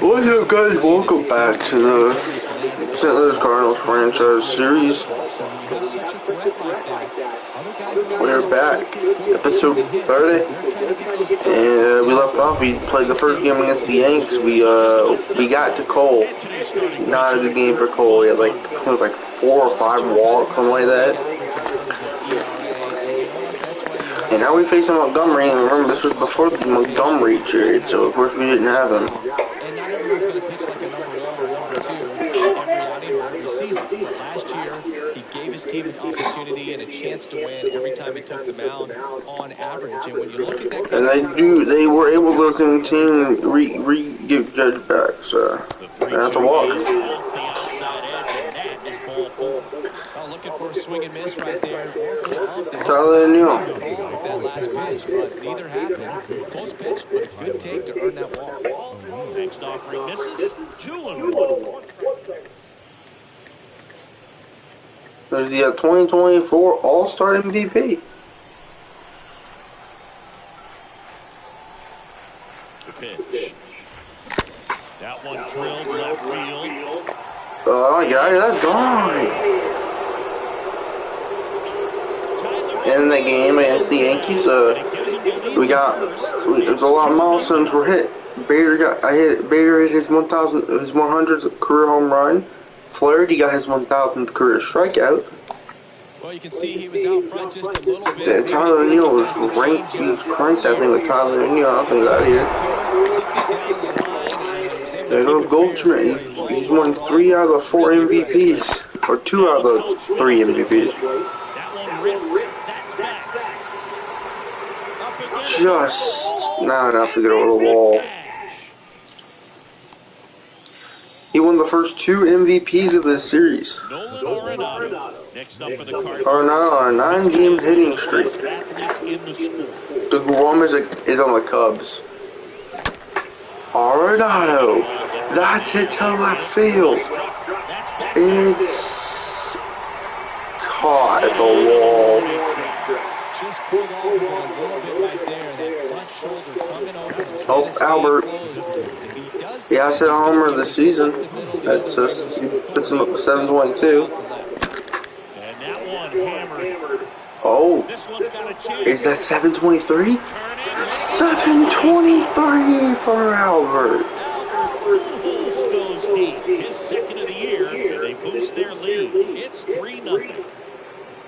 What's up, guys? Welcome back to the St. Louis Cardinals franchise series. We're back, episode 30, and we left off. We played the first game against the Yanks. We got to Cole. Not a good game for Cole. He had it was like 4 or 5 walks, something like that. And now we face Montgomery, and remember, this was before the Montgomery trade, so of course we didn't have him. And not everyone's going to pitch like a number 1 or 1 or 2 every outing or every season. But last year, he gave his team an opportunity and a chance to win every time he took the mound on average. And when you look at that, and they were able to continue give Judge back, so they have to walk. Looking for a swing and miss right there. Tyler Neal. That last pitch, but neither happened. Close pitch, but a good take to earn that walk. Next offering misses. 2-1. There's the 2024 All-Star MVP. The pitch. That one drilled left field. Oh, get out of here. That's gone. In the game against the Yankees, there's a lot of milestones were hit. Bader hit his 100th career home run. Flaherty got his 1,000th career strikeout. Well, you can see he was out front just a little bit. Tyler O'Neill was ranked. He was cranked, I think, with Tyler O'Neill. I don't think he's out here. There's no Goldschmidt. He's won 3 out of the 4 MVPs, or 2 out of the 3 MVPs. Just not enough to get over the wall. He won the first 2 MVPs of this series. Arenado on a 9-game hitting streak. The Grom is on the Cubs. Arenado. That's hit to left field. It's caught at the wall. Just pulled over a little bit right there. That front shoulder coming over. Oh, Albert. He has hit a homer this season. That's just, he puts him up to 722. Oh, is that 723? 723 for Albert. His second of the year, and they boost their lead. It's 3-0.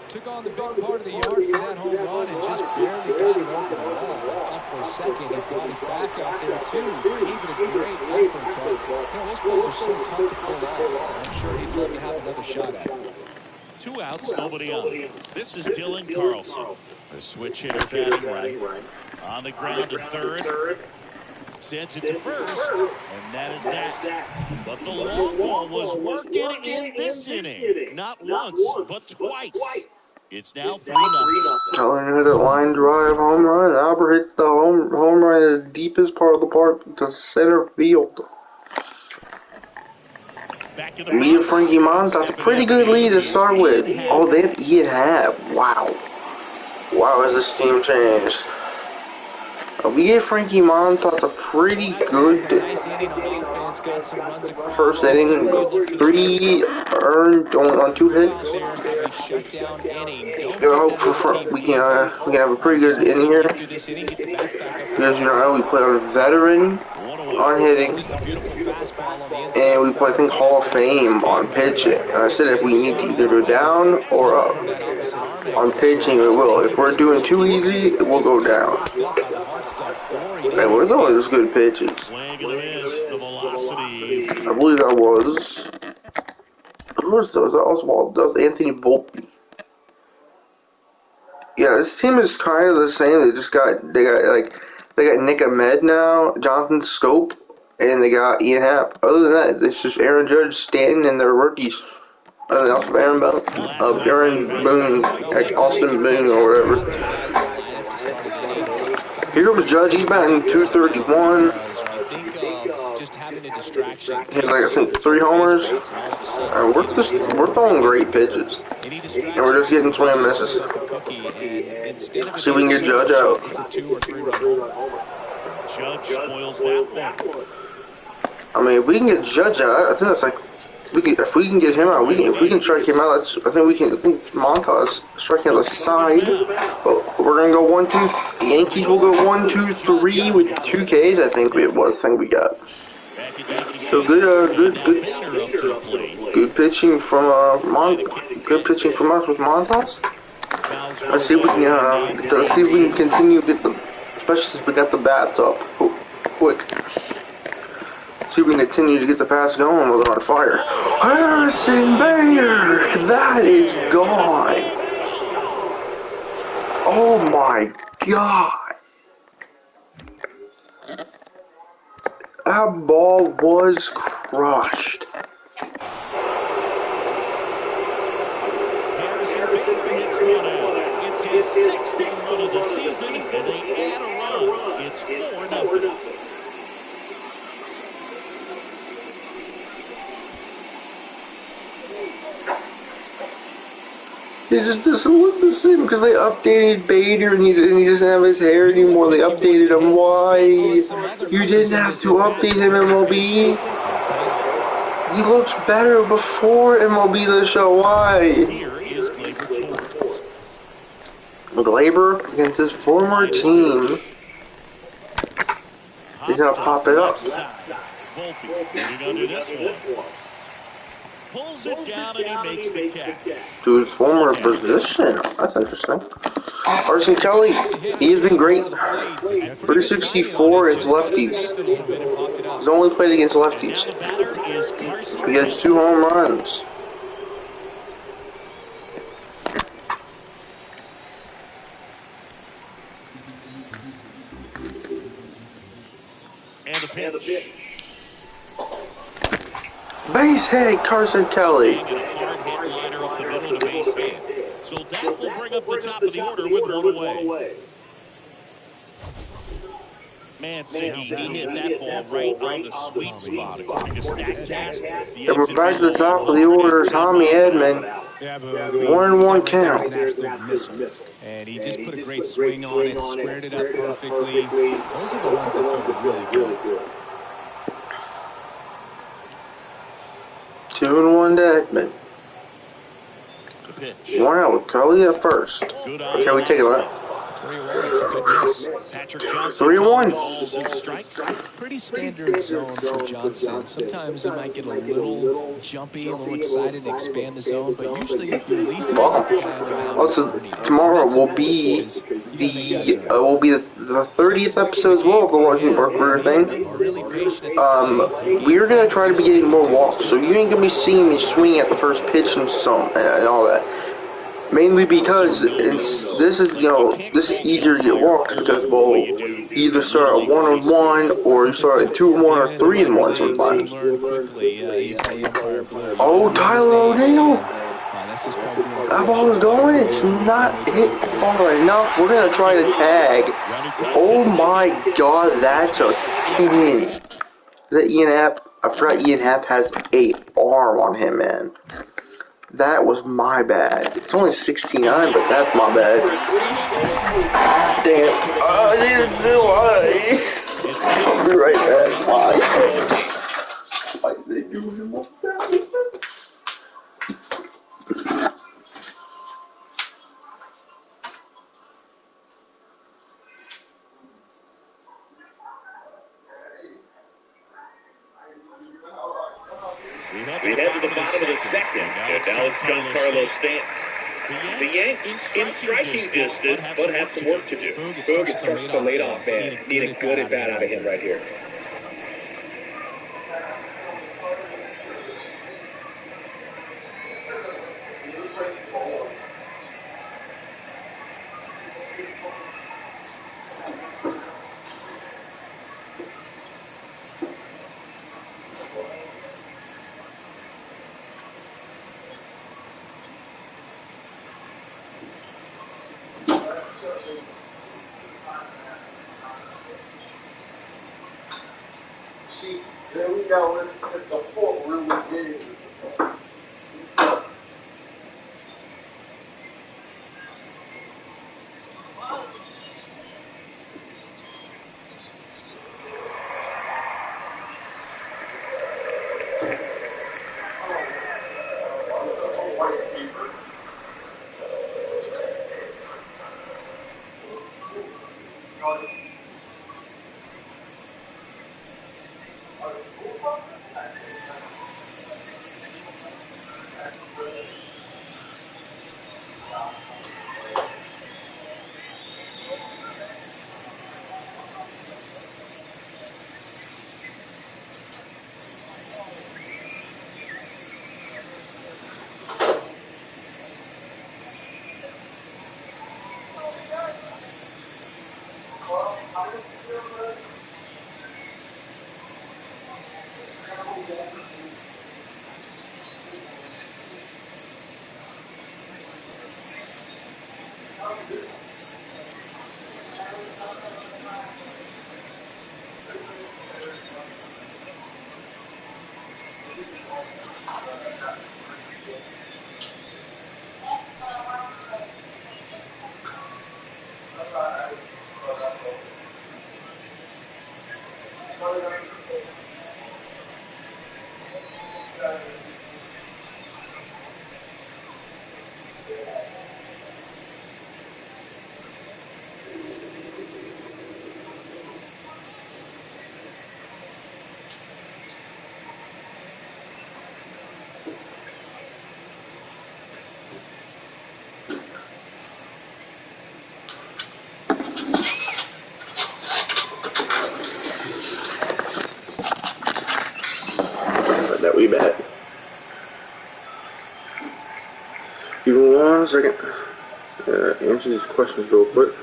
Took on the big part of the yard for that home run and just barely got it over the wall. I thought for a second he brought it back out there too. Gave it a great effort, but those plays are so tough to pull off. I'm sure he'd love to have another shot at it. 2 outs, nobody on. This is Dylan Carlson, the switch hitter batting right. On the ground to third. Sends it to first, and that is that. But the long ball was working in this inning. Not once, but twice. It's now 3-0. Tyler hit a line drive home run. Albert hits the home run at the deepest part of the park to center field. Me and Frankie Montas, a pretty good lead to start with. Oh, they have Ian Happ. Wow. Wow, has this team changed? We gave Frankie Montas a pretty good first inning. 3 earned on 2 hits. I hope we can have a pretty good inning here. Because we play on a veteran on hitting, and we play, I think, Hall of Fame on pitching. And I said if we need to either go down or up. On pitching, we will. If we're doing too easy, it will go down. Hey, what are those good pitches? I believe that was. Who was those? That was Anthony Volpe. Yeah, this team is kind of the same. They got Nick Ahmed now, Jonathan Scope, and they got Ian Happ. Other than that, it's just Aaron Judge, Stanton, and their rookies. They also have Aaron Boone, Austin Boone, or whatever. Here comes Judge. He's batting 231. He's like, I think, 3 homers. We're throwing great pitches. And we're just getting swing and misses. See if we can get Judge out. Judge spoils that one. I mean, if we can get Judge out, I think that's like if we can get him out, if we can strike him out, I think we can. I think it's Montas striking out the side. But we're gonna go 1-2. The Yankees will go 1-2-3 with 2 Ks. I think it was. I think we got. So good pitching from good pitching from us with Montas. Let's see if we can continue to get the, especially since we got the bats up quick. See if we can continue to get the pass going while they're on fire. Harrison Bader! That is gone! Oh my god! That ball was crushed. Harrison Bader hits one out. It's his 6th home run of the season, and they add a run. It's 4-0. He just doesn't look the same because they updated Bader and he doesn't have his hair anymore. They updated him. Why? You didn't have to update him, MLB. He looks better before MLB The Show. Why? Here is Gleyber. Gleyber against his former team. He's gonna pop it up. Volpe moving under this one. Pulls it down and he makes the catch. To his former position. That's interesting. Carson Kelly, he has been great. 364 against lefties. He's only played against lefties. He has 2 home runs. And a pitch. Base hit, Carson Kelly. And a hard hit liner up the middle to base hit. So that will bring up the top of the order with 1 away. Manson, he hit that ball right on the sweet spot according to StatCast. And we're back to the top of the order. Tommy Edman. 1-1 count. An absolute missile. And he just put a great swing on it, squared it up perfectly. Those are the ones that feel really good. 2-1 to Edman. The pitch. 1 out with Kelly at first. Okay, we take it out. 3-1. Balls and strikes. Pretty standard zone for Johnson. Sometimes he might get a little jumpy, a little excited, and expand the zone, but usually you're at least the guy on the mound. Also, tomorrow will be the 30th episode as well of the Watching Burger thing. We're gonna try to be getting more walks, so you ain't gonna be seeing me swing at the first pitch and all that. Mainly because this is easier to get walks because we'll either start at 1-1 or you start at 2-1 or 3-1 sometimes. Oh, Tyler O'Neill! That ball is going. It's not hit far enough. We're gonna try to tag. Oh my God, that's a pin. That Ian Happ. I forgot Ian Happ has a arm on him, man. That was my bad. It's only 69, but that's my bad. Dang it. I didn't feel right. I'll be right back. Why? Why did they do him like that? We head to the bottom of the second. Now it's Giancarlo Stanton. The Yanks in striking distance, but have some work to do. Boog, it starts to lay off bad. Need a good at bat out of him right here. See, there we go. It's the full really did it. That we bet. Give me 1 second. Answer these questions real quick.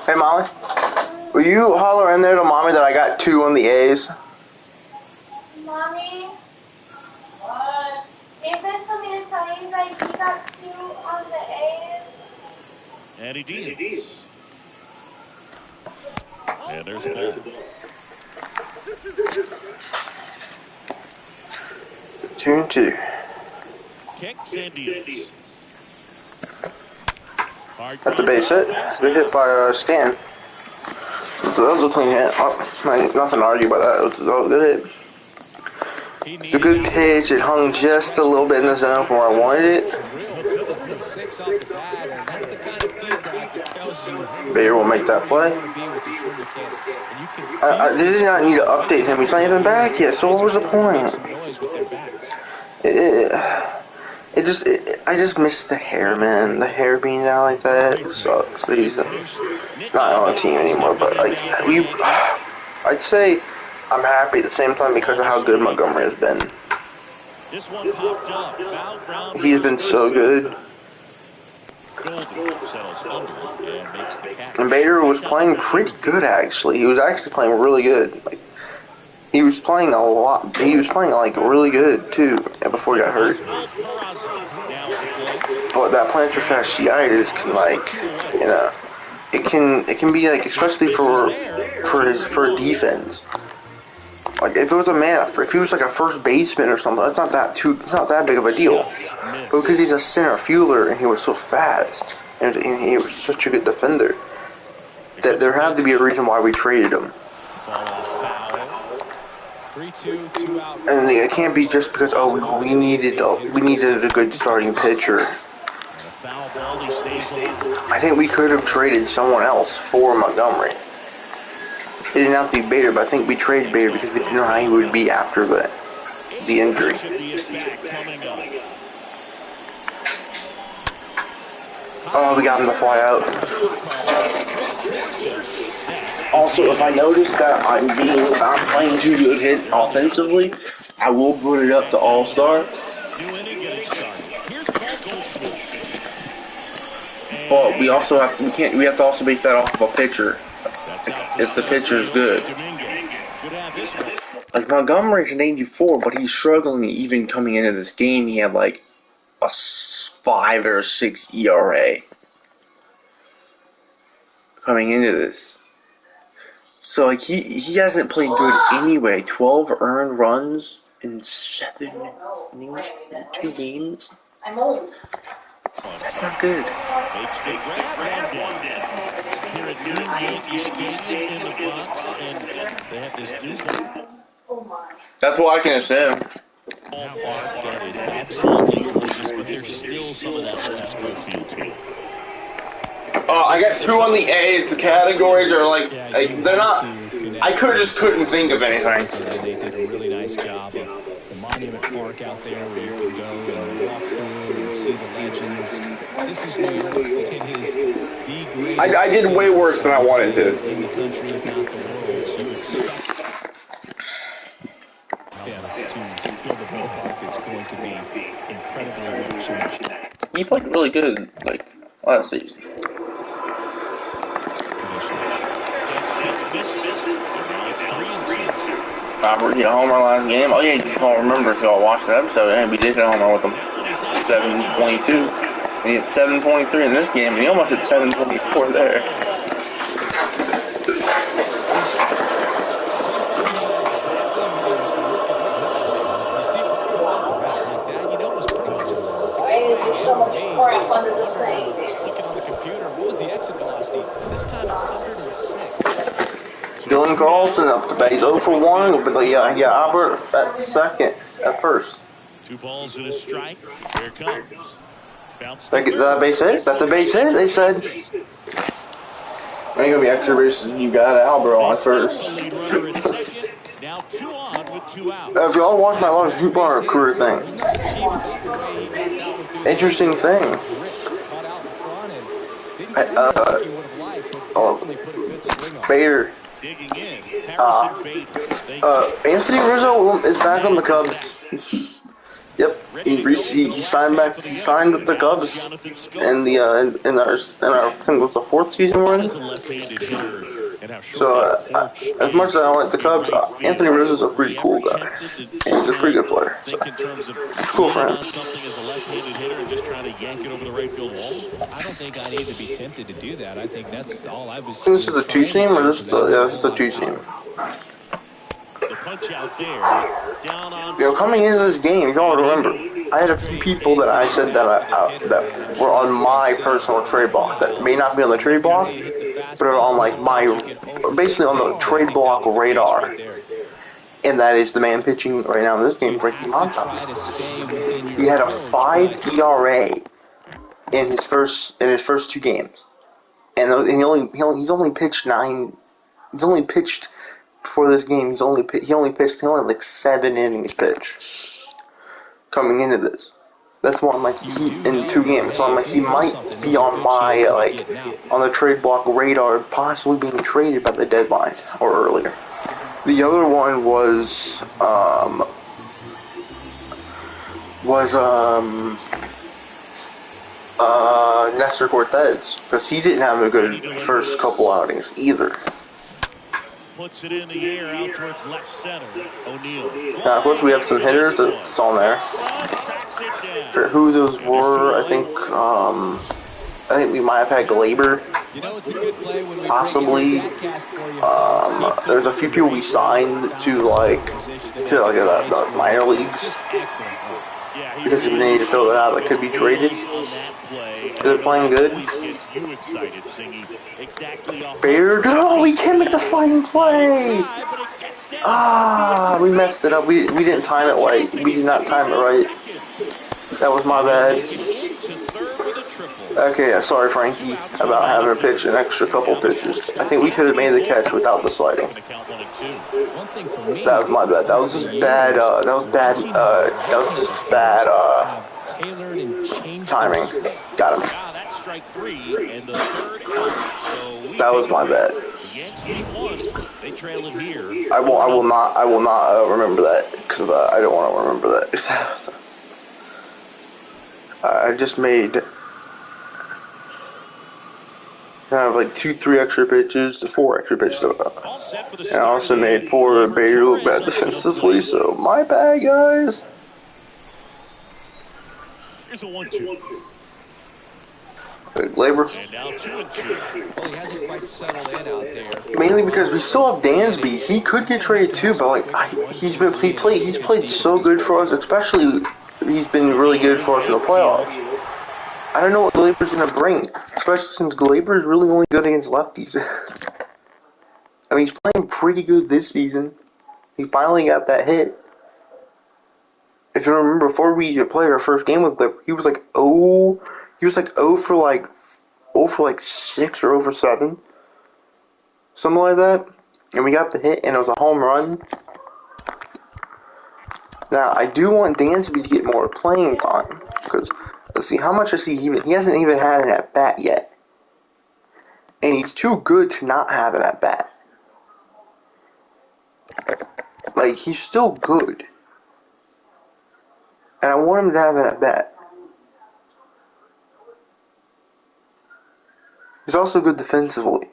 Hey, Molly, will you holler in there to Mommy that I got 2 on the A's? Mommy, what? David told me to tell you that you got 2 on the A's. And he deals. And there's a ball. 2-2. Kicks and deals. At the base hit. Good hit by Stan. That was a clean hit. Nothing to argue about that. That was a good hit. It's a good pitch. It hung just a little bit in the zone from where I wanted it. Bader will make that play. I did not need to update him. He's not even back yet. So what was the point? I just miss the hair, man. The hair being down like that, it sucks. That he's not on the team anymore. But like I'd say I'm happy at the same time because of how good Montgomery has been. This one popped up. Foul ground. He's been so good. Golden settles under it and makes the catch. And Bader was playing pretty good actually. He was actually playing really good. Like, he was playing a lot. He was playing like really good too before he got hurt. But that plantar fasciitis can it can be like especially for defense. Like if it was if he was like a first baseman or something, it's not that big of a deal. But because he's a center fielder and he was so fast and he was such a good defender, that there had to be a reason why we traded him. And it can't be just because we needed a good starting pitcher. I think we could have traded someone else for Montgomery. It didn't have to be Bader, but I think we traded Bader because we didn't know how he would be after the injury. Oh, we got him to fly out. Also, if I notice that I'm playing too good hit offensively, I will put it up to All-Star. But we have to also base that off of a pitcher. If the pitcher's good. Like Montgomery's an 84, but he's struggling even coming into this game. He had like a 5 or 6 ERA coming into this. So like he hasn't played good anyway. 12 earned runs in 7 innings in 2 games. I'm old. That's not good. Makes the grab one down. Here at new Yankee Stadium in the Bronx, and they have this new Oh my. That's what I can assume. ballpark that is absolutely gorgeous, but there's still some of that old school feel to it. I got 2 on the A's. The categories are like they're not. I couldn't think of anything. They did a really nice job of the Monument Park out there where you can go and walk through and see the legends. This is New York. It is the greatest. I did way worse than I wanted to. In the country, if not the world. So you expect to build a ballpark that's going to be incredibly rich. He played really good like last season. Robert hit a homer last game. Oh yeah, you just don't remember if y'all watched that episode. And we did hit a homer with him. 722. And he hit 723 in this game, and he almost hit 724 there. So much crap under the sink. Looking on the computer, what was the exit velocity? This time 106. Dylan Carlson up the bat. He's 0 for 1. But yeah, Albert at second, at first. 2 balls and a strike. Here it comes. Bounce. That base hit? That's the base hit, they said. Ain't gonna be extra bases. You got Albert on first. Now 2 on with 2 outs. If y'all watch my last Group Bar career thing. Interesting thing. Bader. Anthony Rizzo is back on the Cubs. Yep, he signed back. He signed with the Cubs in our I think it was the 4th season we're in. So as much as I don't like the Cubs, Anthony Rizzo's a pretty cool guy, and he's a pretty good player. So cool for him. I don't think I need to be tempted to do that. I think that's all I was. This is a 2-seam, or this is this is a 2-seam. Coming into this game, y'all remember, I had a few people that I said that that were on my personal trade block that may not be on the trade block, but are on like basically on the trade block radar. And that is the man pitching right now in this game, Frankie Montas. He had a 5 ERA in his first 2 games, and he's only pitched 9. He's only pitched. Before this game, he only like 7 innings pitched coming into this. That's why I'm like in 2 games. So I'm like he might be on my on the trade block radar, possibly being traded by the deadline or earlier. The other one was Nestor Cortez, because he didn't have a good first couple outings either. Puts it in the air out towards left center. O'Neal. Now, of course, we have some hitters that's on there. For who those were, I think we might have had Glaber. Possibly. There's a few people we signed to the minor leagues. Because we need to throw that out that could be traded. They're playing good. Bader, no, we can't make the flying play. We messed it up. We didn't time it right. We did not time it right. That was my bad. Okay, sorry, Frankie, about having to pitch an extra couple pitches. I think we could have made the catch without the sliding. That was my bad. That was just bad. That was just bad timing. Got him. That was my bad. I will not remember that, because I don't want to remember that. I just made kind of like 2-3 extra pitches to 4 extra pitches. And I also made poor Bader look bad defensively, so my bad, guys. Here's a 1-2. Labor. And now 2-2. Well, he hasn't quite settled in out there. Mainly because we still have Dansby. He could get traded too, but like he's played so good for us. Especially he's been really good for us in the playoffs. I don't know what Glaber's gonna bring, especially since Glaber's really only good against lefties. I mean, he's playing pretty good this season. He finally got that hit. If you remember, before we played our first game with Glaber, he was like 0 for like 6 or 0 for 7. Something like that. And we got the hit, and it was a home run. Now, I do want Dansby to get more playing time. Because, let's see, how much has he even... He hasn't even had an at-bat yet. And he's too good to not have an at-bat. Like, he's still good. And I want him to have an at-bat. He's also good defensively.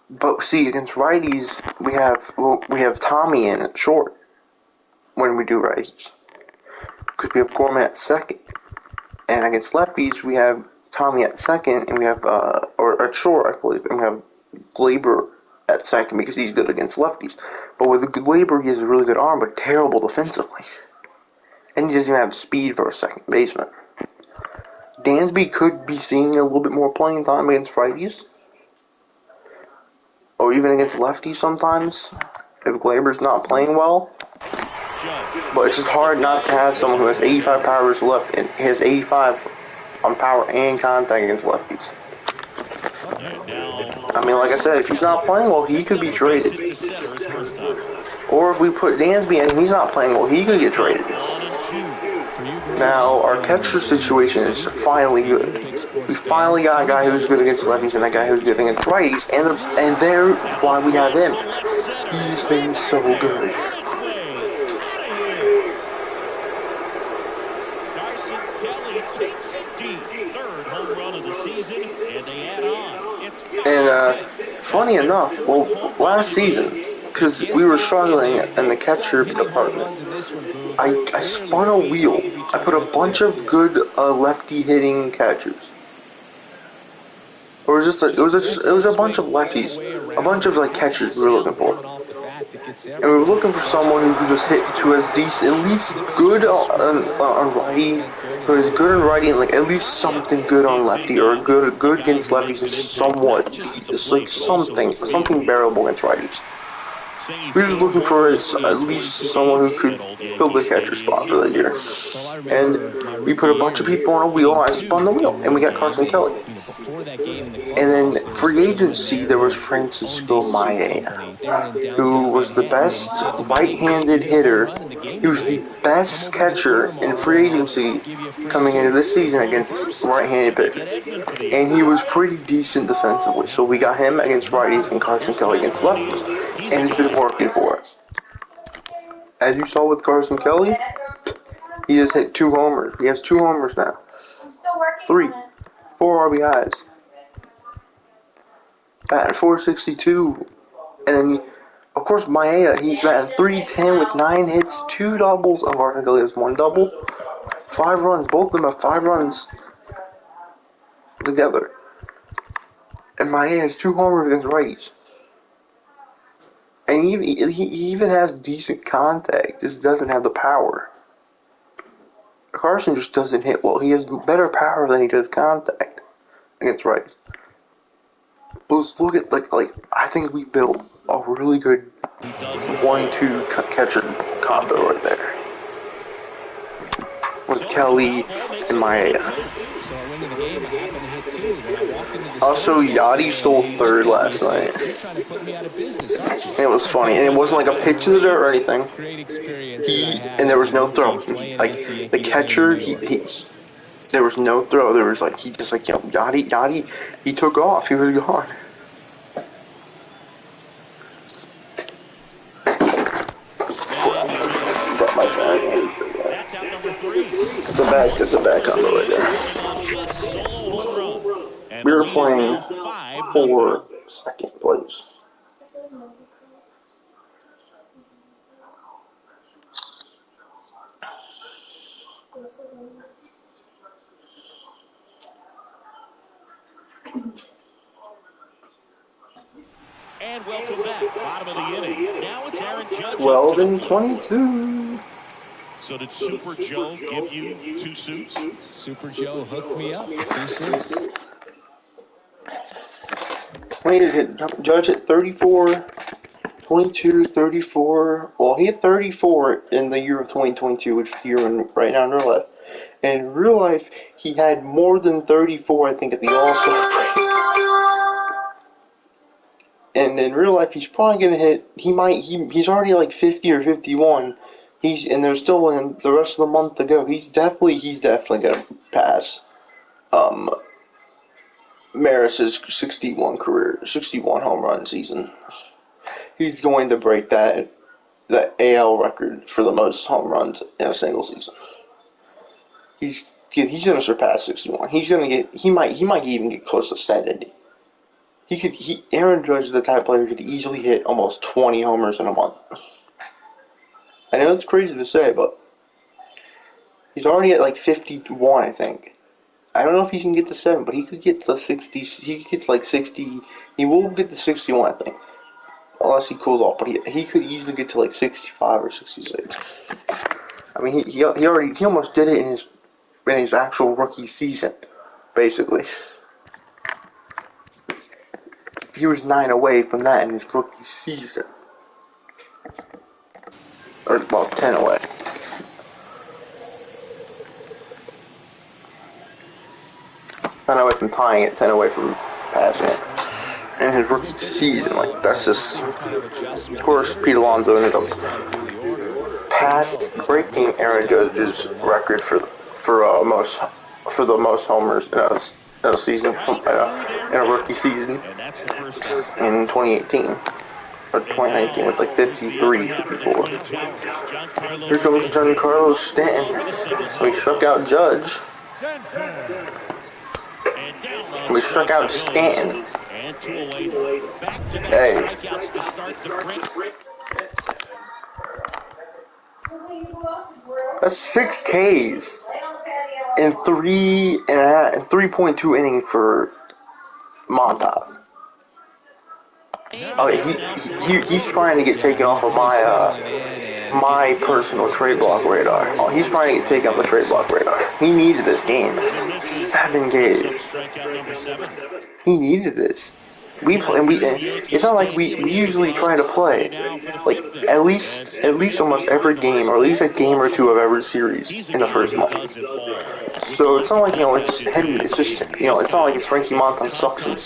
But see, against righties, we have Tommy in at short when we do righties, because we have Gorman at second, and against lefties we have Tommy at second, and we have or at short, I believe, and we have Glaber at second because he's good against lefties. But with Glaber, he has a really good arm, but terrible defensively, and he doesn't even have speed for a second baseman. Dansby could be seeing a little bit more playing time against righties. Or even against lefties sometimes, if Glaber's not playing well. But it's just hard not to have someone who has 85 powers left and has 85 on power and contact against lefties. I mean, like I said, if he's not playing well, he could be traded. Or if we put Dansby in and he's not playing well, he could get traded. Now, our catcher situation is finally good. We finally got a guy who's good against lefties and a guy who's good against righties, and there, why we have him. He's been so good. Carson Kelly takes it deep. Third home run of the season, and they add on. And funny enough, well, last season, because we were struggling in the catcher department, I spun a wheel. I put a bunch of good lefty hitting catchers. It was a bunch of lefties, a bunch of like catchers we were looking for, and we were looking for someone who could just hit, who has decent, at least good on righty, who is good on righty, and like at least something good on lefty, or good against lefties, just somewhat, just like something bearable against righties. We were just looking for at least someone who could fill the catcher spot for the year. And we put a bunch of people on a wheel, and I spun the wheel, and we got Carson Kelly. And then free agency, there was Francisco Maia, who was the best right-handed hitter. He was the best catcher in free agency coming into this season against right-handed pitchers. And he was pretty decent defensively. So we got him against righties and Carson Kelly against lefties. And it's been working for us. As you saw with Carson Kelly, he just hit 2 homers. He has 2 homers now. 3, 4 RBIs. Batting 462. And then, of course, Maia, he's batting 310 with 9 hits, 2 doubles. And Carson Kelly has 1 double. 5 runs. Both of them have 5 runs together. And Maia has 2 homers against righties. And he even has decent contact, just doesn't have the power. Carson just doesn't hit well. He has better power than he does contact against righties. But let's look at, like I think we built a really good 1-2 catcher combo right there. With Kelly and Maia. Also, Yachty stole third last night. And it was funny. And it wasn't like a pitch to the dirt or anything. And there was no throw. Like, the catcher, there was no throw. There was like, he just like, Yachty, he took off. He was gone. Brought my phone. It's a bad combo right there. We were playing for second place. And welcome back. Bottom of the inning. Now it's Aaron Judge. 12 and 22. So did Super Joe give you 2 suits? Super Joe hooked me up with 2 suits. Judge at 34, 22, 34. Well, he had 34 in the year of 2022, which is the year right now in real life. And in real life, he had more than 34, I think, at the All-Star break. And in real life, he's probably gonna hit. He's already like 50 or 51. And there's still the rest of the month to go. He's definitely gonna pass Maris's 61 home run season. He's going to break that AL record for the most home runs in a single season. He's gonna surpass 61. He might even get close to 70. Aaron Judge is the type of player who could easily hit almost 20 homers in a month. I know it's crazy to say, but he's already at like 51, I think. I don't know if he can get to 7, but he could get to 60. He gets like 60. He will get to 61, I think, unless he cools off. But he could easily get to like 65 or 66. I mean, he almost did it in his actual rookie season, basically. He was 9 away from that in his rookie season. Or, well, 10 away. Ten away from tying it, 10 away from passing it. In his rookie season, like, that's just... Of course, Pete Alonso ended up breaking Aaron Judge's record for the most homers in a season, in a rookie season in 2018. Or 2019 with like 53, 54. Here comes Giancarlo Stanton. We struck out Judge. We struck out Stanton. Hey. That's 6 Ks in 3.2 innings for Montas. Oh, he's trying to get taken off of my personal trade block radar. Oh, he's trying to get taken off the trade block radar. He needed this game. 7 Ks. He needed this. It's not like we usually try to play like at least almost every game, or at least a game or two of every series in the first month. So it's not like it's him. It's just it's not like it's Frankie Montas sucks in a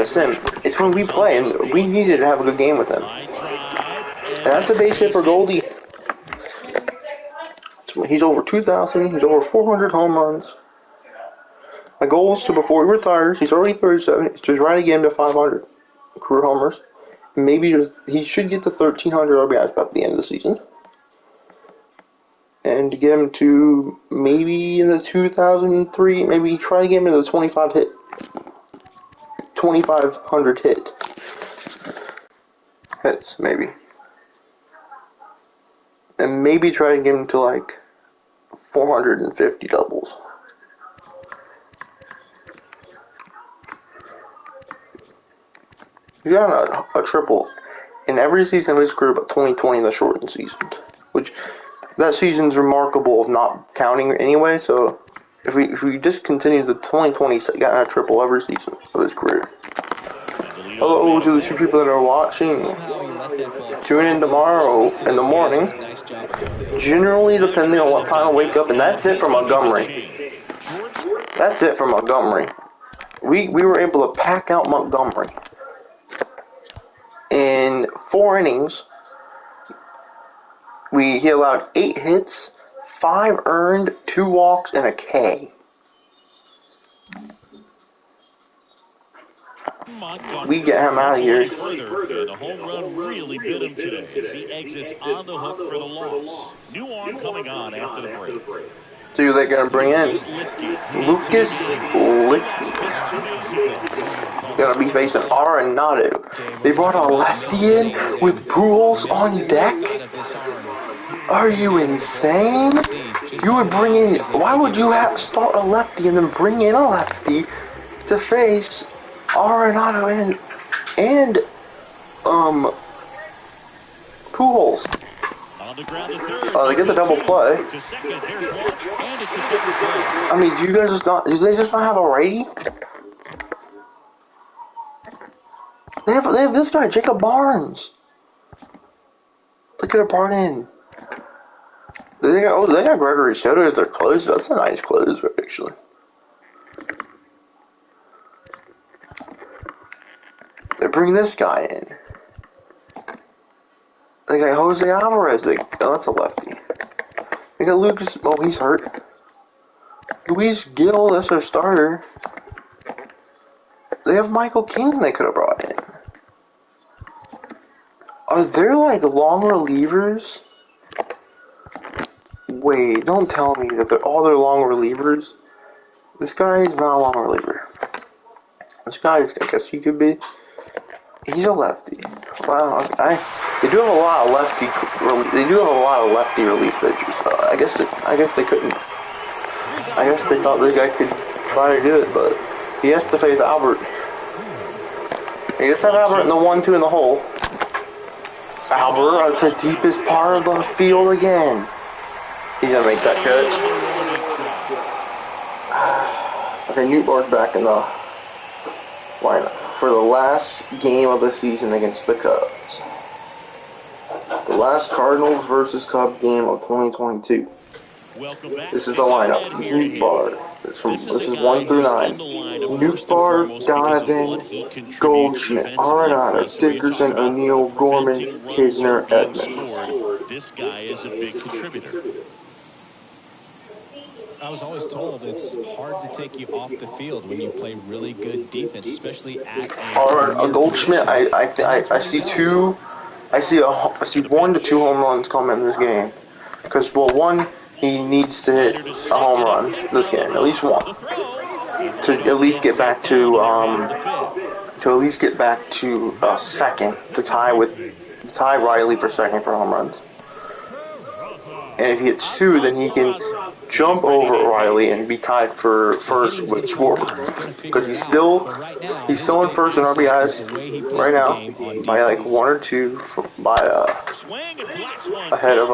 sim. It's when we play, and we needed to have a good game with him. And that's a base hit for Goldie. He's over 2,000. He's over 400 home runs. My goal is to, before he retires, he's already 37, is to try to get him to 500 career homers. Maybe he should get to 1,300 RBIs by the end of the season. And to get him to maybe in the 2003, maybe try to get him into the 2,500 hits, maybe. And maybe try to get him to like 450 doubles. He got a triple in every season of his career but 2020, the shortened season. Which, that season's remarkable of not counting anyway, so if we just continue the 2020, he got a triple every season of his career. Hello to the 2 people that are watching. Tune in tomorrow in the morning. Generally, depending on what time I wake up, and that's it for Montgomery. That's it for Montgomery. We were able to pack out Montgomery. In 4 innings, he allowed 8 hits, 5 earned, 2 walks, and a K. We get him out of here. And the home run really bit him today as he exits on the hook for the loss. New arm coming on after the break. So who they're going to bring in? Lucas Licky. Going to be facing Arenado. They brought a lefty in with Pujols on deck? Are you insane? You would bring in... Why would you start a lefty and then bring in a lefty to face Arenado and Pujols. On the ground to third. They get the double play. To second, there's one, and it's a double play. I mean, do they just not have a righty? They have this guy, Jacob Barnes. They could have brought in. They got Gregory Soto as their closer. That's a nice closer, actually. They bring this guy in. They got Jose Alvarez. That's a lefty. They got Lucas. Oh, he's hurt. Luis Gil, that's their starter. They have Michael King they could have brought in. Are there like long relievers? Wait, don't tell me that they're all their long relievers. This guy is not a long reliever. This guy is, I guess he could be. He's a lefty. Wow. They do have a lot of lefty. They do have a lot of lefty relief pitchers. I guess they couldn't. I guess they thought this guy could try to do it, but he has to face Albert. He just have Albert in the 1-2 in the hole. Albert at the deepest part of the field again. He's gonna make that catch. Okay, Newbar's back in the lineup for the last game of the season against the Cubs. The last Cardinals versus Cubs game of 2022. This is the lineup. Newbar. This is 1 through 9. Newbar, Donovan, Goldschmidt, Arenado, Dickerson, O'Neill, Gorman, Kisner, Edmonds. This guy is a big contributor. I was always told it's hard to take you off the field when you play really good defense, especially at a Goldschmidt. I see two. I see 1 to 2 home runs coming in this game. Because one, he needs to hit a home run this game, at least one, to at least get back to second, to tie Riley for second for home runs. And if he hits 2, then he can jump over Riley and be tied for first with Schwarber, because he's still in first in RBIs right now by like 1 or 2 ahead of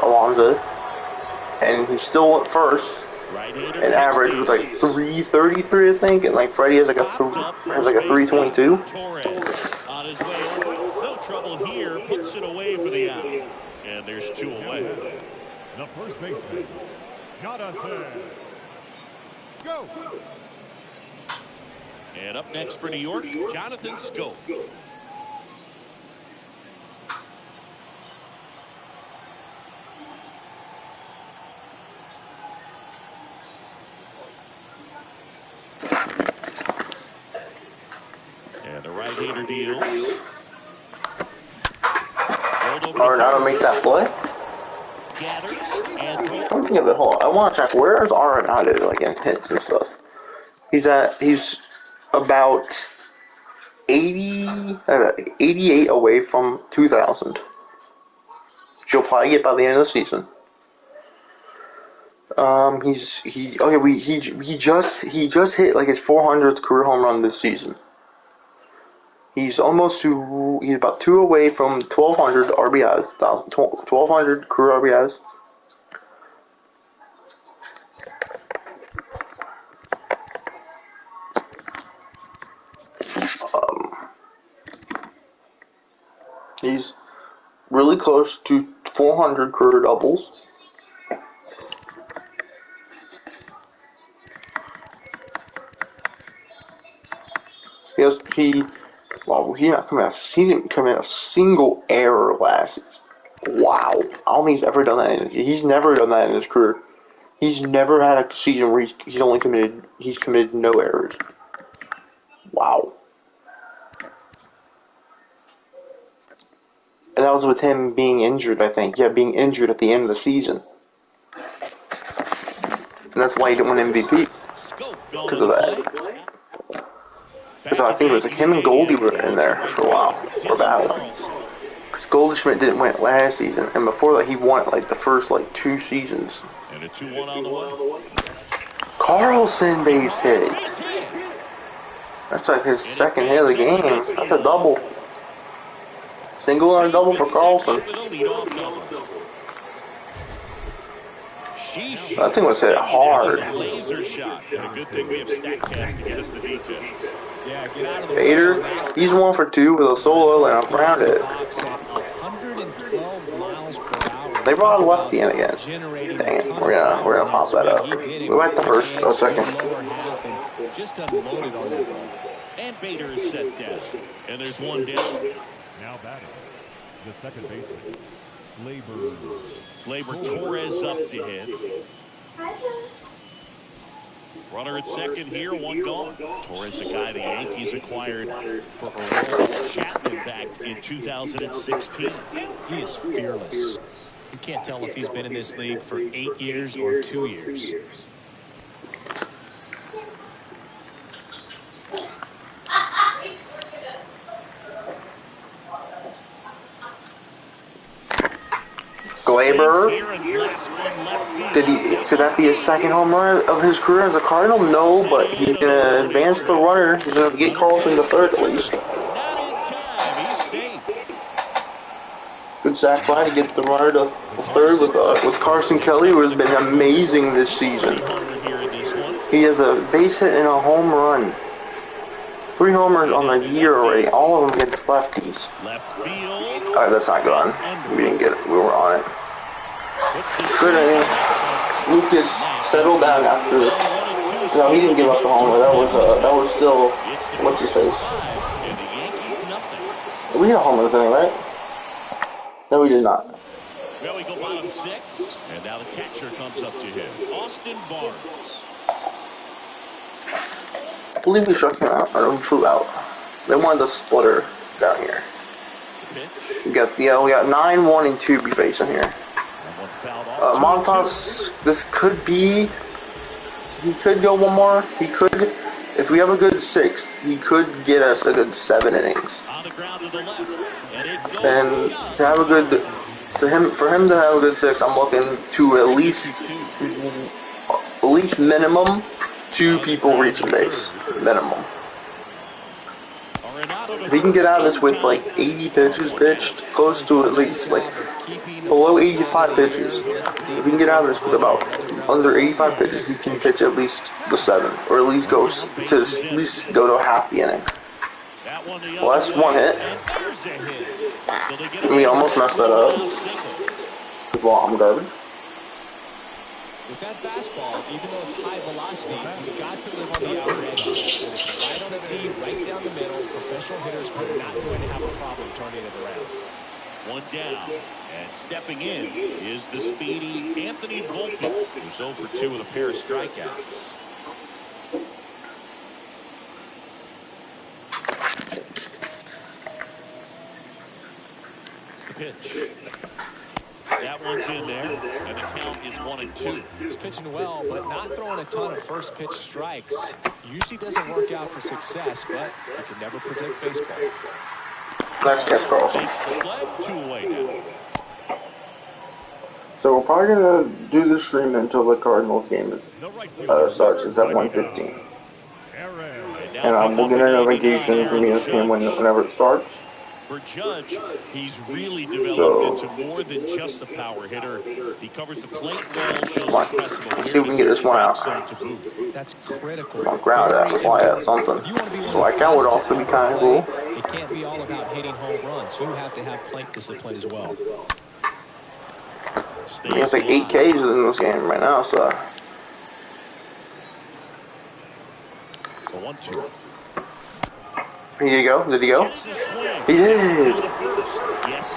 Alonso, and he's still at first. And average was like 333, I think, and like Freddie has like a 322. On his way over, no trouble here, puts it away for the out. And there's 2 away. The first baseman, Jonathan. Go. And up next for New York, Jonathan Scope. And the right-hander deals. Arenado make that play? I'm thinking of it. Hold on. I want to check. Where is Arenado like in hits and stuff? He's about 88 away from 2,000. He'll probably get by the end of the season. He just hit like his 400th career home run this season. He's about 2 away from 1,200 RBIs, 1,200 career RBIs. He's really close to 400 career doubles. He didn't commit a single error last season. Wow. I don't think he's ever done that. He's never done that in his career. He's never had a season where he's committed no errors. Wow. And that was with him being injured, I think. Yeah, being injured at the end of the season. And that's why he didn't win MVP. Because of that. Because I think it was like him and Goldie were in there for a while. Or battling. Because Goldschmidt didn't win it last season. And before that, he won it like the first 2 seasons. And a 2-1 on the way. Carlson base hit. That's like his second hit of the game. That's a double. Single and a double for Carlson. That thing was hit hard. Laser shot. And a good thing we have StatCast to get us the details. Yeah, get out of the Bader, he's 1 for 2 with a solo and around it. 112 miles per hour. They brought a lefty in again. Dang it, we're gonna pop that up. We went the first, second. Just unloaded on that ball. And Bader is set down. And there's one down. Now batting, the second baseman, Labor Torres up to hit. Runner at second here, one gone. Torres, a guy the Yankees acquired for Aroldis Chapman back in 2016. He is fearless. You can't tell if he's been in this league for 8 years or 2 years. Glaber, could that be his second home run of his career as a Cardinal? No, but he's gonna advance the runner. He's gonna get Carlson to third at least. Not in time. He's safe. Good sack fly to get the runner to third with Carson Kelly, who has been amazing this season. He has a base hit and a home run. 3 homers on the year already. All of them against lefties. Left field. Alright, that's not good. We didn't get it. We were on it. Good inning. Lucas settled down after. No, he didn't give up the homer. That was still what's his face. We hit a homer this inning, right? No, we did not. Well, we go bottom 6, and now the catcher comes up to him, Austin Barnes. I believe we struck him out, or true out. They wanted the splitter down here. We got 9, 1, and 2 be facing here. Montas, this could be. He could go one more. He could, if we have a good 6th, he could get us a good 7 innings. And to have a good, for him to have a good 6th, I'm looking to at least minimum 2 people reaching base, minimum. If he can get out of this with like 80 pitches pitched, close to at least like below 85 pitches, if he can get out of this with about under 85 pitches, he can pitch at least the 7th, or at least go to half the inning. Well, that's 1 hit. We almost messed that up. Well, I'm garbage. With that fastball, even though it's high velocity, you've got to live on the outer edge. Right on the tee, right down the middle. Professional hitters are not going to have a problem turning it around. One down, and stepping in is the speedy Anthony Volpe, who's 0 for 2 with a pair of strikeouts. The pitch. That one's in there, and the count is 1-2. He's pitching well, but not throwing a ton of first pitch strikes. Usually doesn't work out for success, but you can never predict baseball. Nice catch, Carlson. 2 away now. So we're probably gonna do the stream until the Cardinals game starts. It's at 1:15, and we'll get a notification from ESPN whenever it starts. For Judge, he's really developed into more than just a power hitter. He covers the plate well, shows impressive awareness. Let's see if we can get this one out. That's critical. I'll ground that, fly out something. So like that would also be kind of cool. It can't be all about hitting home runs. You have to have plate discipline as well. It's like 8 Ks in this game right now, so. The 1-2. Did he go? Did he go? He did!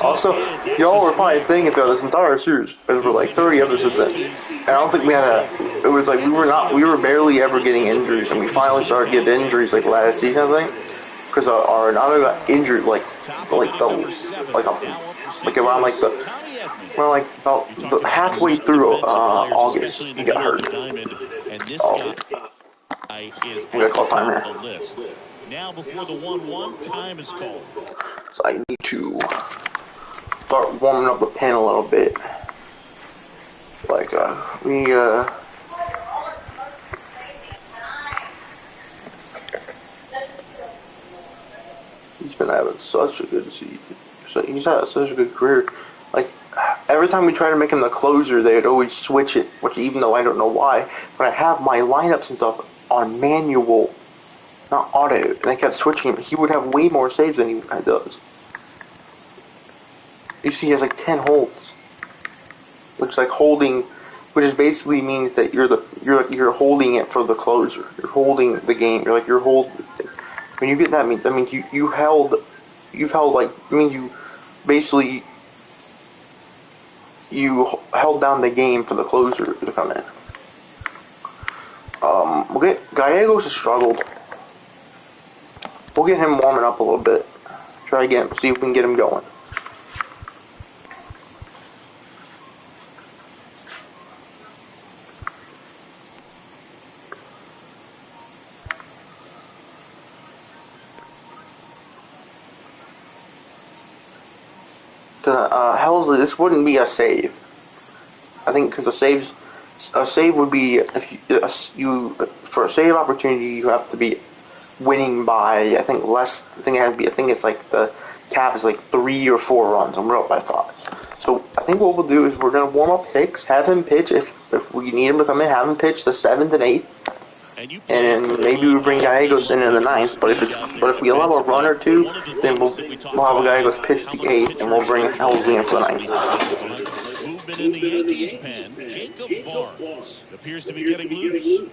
Also, y'all were probably thinking throughout this entire series, because we're like 30 episodes in, and I don't think we had it was like we were barely ever getting injuries, and we finally started getting injuries like last season, I think, because our Arenado got injured around about halfway through August, he got hurt. We gotta call time here. Now before the 1-1, time is called. So I need to start warming up the pen a little bit. Like, been having such a good season. So he's had such a good career. Like, every time we try to make him the closer, they'd always switch it, which even though I don't know why, but I have my lineups and stuff on manual, not auto, and they kept switching him. He would have way more saves than he does. You see, he has like 10 holds, which is like holding, which is basically means that you're holding it for the closer. You're holding the game. You're holding. When you get that means you've held like, I mean you basically you held down the game for the closer to come in. Gallegos has struggled. We'll get him warming up a little bit. Try again, see if we can get him going. Helsley, this wouldn't be a save. I think because a save would be if you for a save opportunity you have to be winning by I think less. I think it has to be. I think it's like the cap is like 3 or 4 runs, and we're up by 5. So I think what we'll do is we're gonna warm up Hicks, have him pitch if we need him to come in, have him pitch the 7th and 8th. And maybe we bring Gallegos in the 9th, but if we allow a run or two, then we'll have Gallegos pitch the 8th, and we'll bring Helsley in for the 9th. Movement in the Yankees pen. Jacob Barnes appears to be getting loose.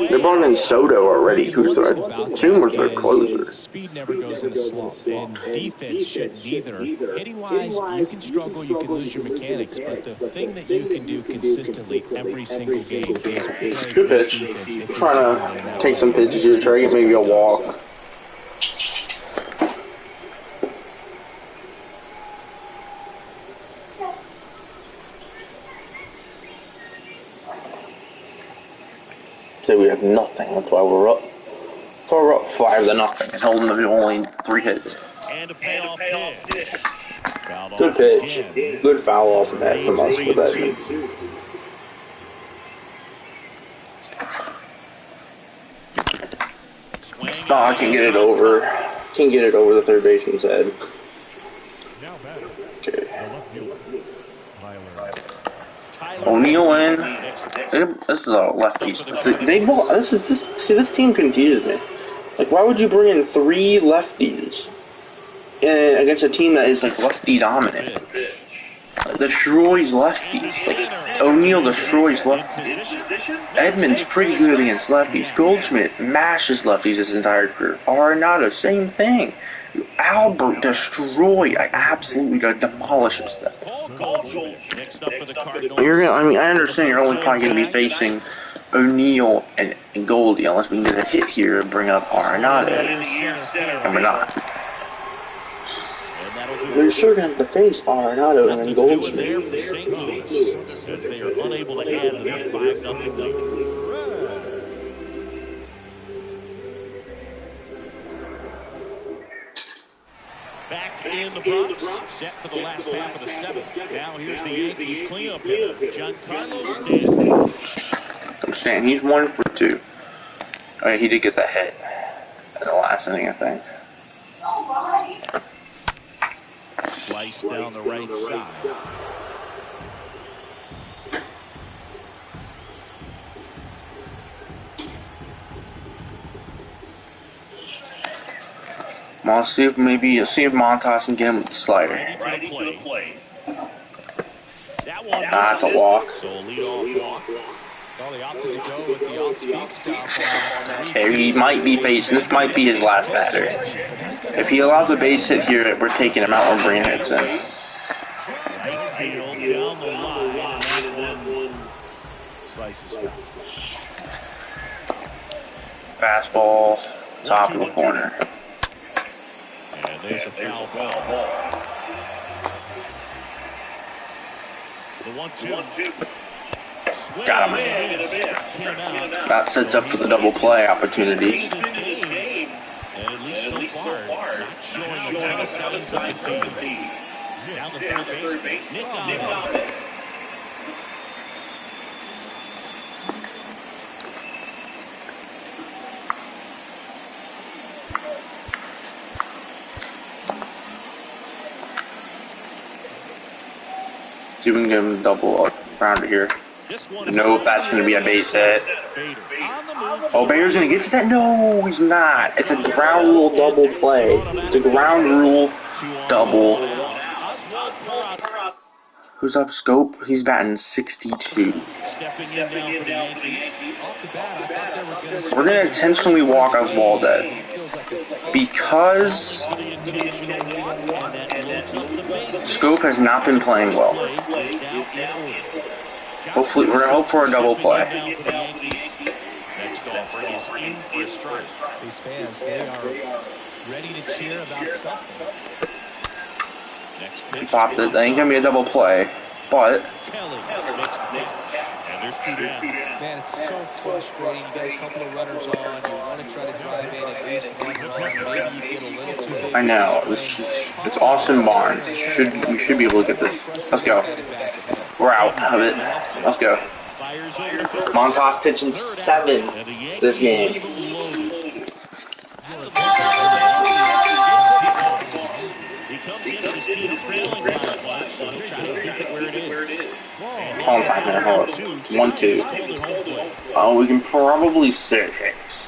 They brought in Soto already, who's I assume was their closer. Speed never goes in a slump, and defense shouldn't either. Hitting-wise, you can struggle, you can lose your mechanics, but the thing that you can do consistently every single game is play good pitch. defense. Trying to take some pitches here, try to get maybe a walk. Say we have nothing. That's why we're up. That's why we're up 5-0 and holding them to only 3 hits. And a payoff pitch. Good pitch. Good foul off of that from us with that. Oh, I can get it over. Can get it over the third baseman's head. Okay. O'Neill in. This is a lefty. This team confuses me. Like, why would you bring in 3 lefties against a team that is like lefty dominant? Destroys lefties. Like, O'Neill destroys lefties. Edmonds pretty good against lefties. Goldschmidt mashes lefties his entire career. Arenado, same thing. Albert absolutely demolishes them. I understand you're only probably going to be facing O'Neill and Goldie unless we can get a hit here and bring up Arenado. And we're not. We're sure going to have to face Arenado and Goldschmidt. Because they are unable to add to their 5-0 lead. Back in the Bronx, set for the last half of the 7th. Now here's the Yankees cleanup hitter, Giancarlo Stanton. I'm saying he's 1 for 2. Oh, yeah, he did get that hit in the last inning, I think. Slice down the right side. I'll see if Montas can get him with the slider. That's a walk. Okay, he might be facing. This might be his last batter. If he allows a base hit here, we're taking him out and bringing Hicks in. Fastball, top of the corner. And there's a foul ball. The 1-2. Got him. That sets up for the double play opportunity. And at least so far, not showing a ton of signs of fatigue. Down the third base, Nick Donovan. See if we can get him to double up around here. Nope, that's going to be a base hit. Oh, Bader's going to get to that? No, he's not. It's a ground rule double play. It's a ground rule double. Who's up, Scope? He's batting 62. We're going to intentionally walk Oswaldo because Scope has not been playing well. Hopefully, we're going to hope for a double play. Next offer is in for a strike. These fans, they are ready to cheer about something. He popped it. That ain't going to be a double play, but and there's 2 down. Man, it's so frustrating. You got a couple of runners on. You want to try to drive in at least one run. Maybe you get a little too big. I know. It's Austin Barnes. We should be able to get this. Let's go. We're out of it. Let's go. Montas pitching 7 this game. He comes into his team trailing by a bunch, so he'll try to keep it where it is. Hold on, man. Hold on. 1-2. Oh, we can probably sit Hicks.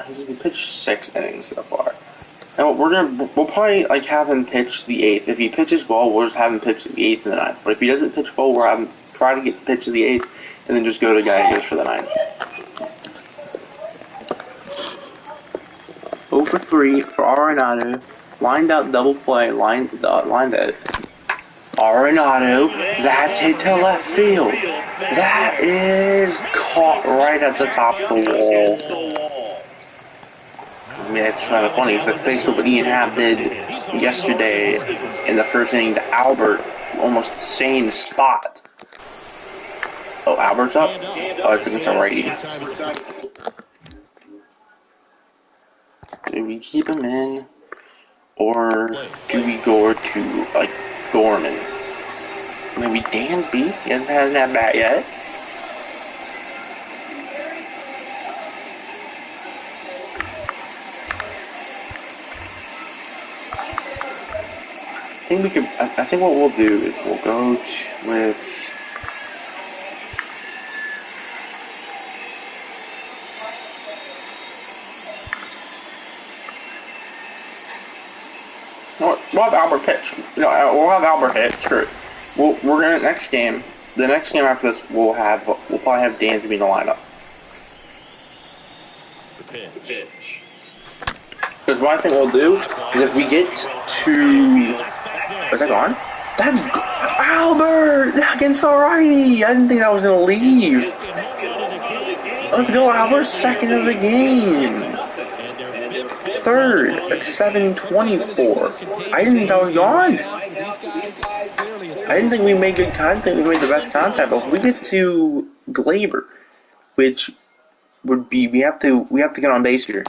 He's pitched 6 innings so far. And we'll probably like have him pitch the 8th. If he pitches well, we'll just have him pitch the 8th and the 9th. But if he doesn't pitch well, we'll have him try to get pitch to the 8th and then just go to the guy who goes for the 9th. 0 for 3 for Arenado. Lined out double play. Lined it. Arenado. That's hit to left field. That is caught right at the top of the wall. I mean, it's kind of funny because that's basically what Ian Happ did yesterday in the first inning to Albert, almost the same spot. Oh, Albert's up? Oh, it's against a righty. Do we keep him in, or do we go to like Gorman? Maybe Dansby? He hasn't had an at-bat yet. I think what we'll do is we'll go with we'll have Albert pitch. No, we'll have Albert hit. Screw it. We're gonna next game. The next game after this, we'll probably have Dansby in the lineup. Pitch. Because what I think we'll do is if we get to... Is that gone? That's... Albert! Against the righty! I didn't think that was going to leave. Let's go, Albert. Second of the game. Third at 7:24. I didn't think that was gone. I didn't think we made good contact. I think we made the best contact. But if we get to Glaber, which would be... We have to get on base here.